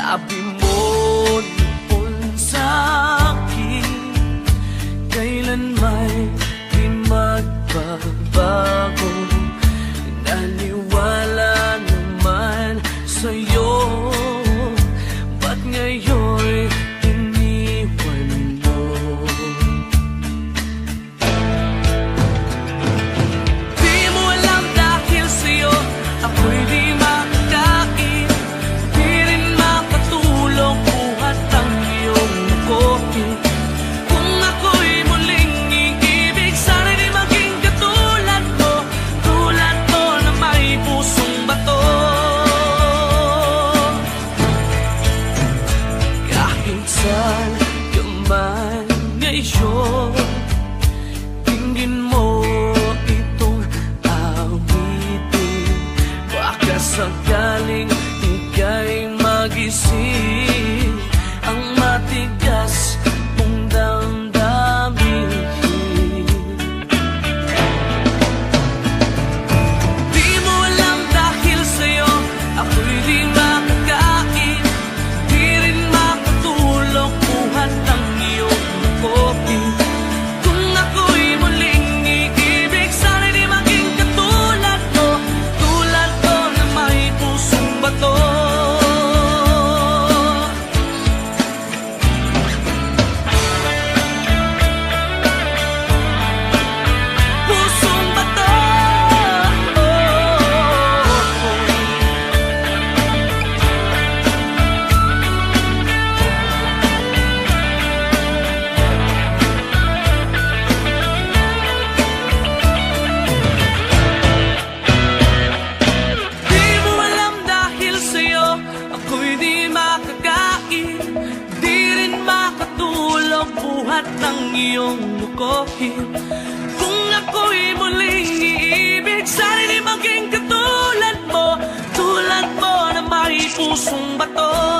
Sabi mo noon sa'kin, kailan may di magbabago. Naniwala naman sa'yo, ba't ngayon iniwan mo? Di mo alam dahil sa'yo ako'y di makakain, di rin makatulog buhat ang iyong kopi. Kung ako'y muling iibig, sana di maging katulad mo, tulad mo na may pusong bato. Kahit saan ka man ngayon, tingin mo itong awitin, baka sakaling ika'y magising ang matigas mong damdamin. Di mo alam dahil sa'yo ako'y di makakain, di rin makatulog buhat ang iyong kopi. Kung ako'y muling iibig, sana di maging katulad mo, tulad ko na may pusong bato. Pusong bato. Di mo alam dahil sa'yo ako'y di makakain, di rin makatulog buhat ng iyong lukohin. Kung ako'y muling iibig, sana di maging katulad mo, tulad mo na may pusong bato.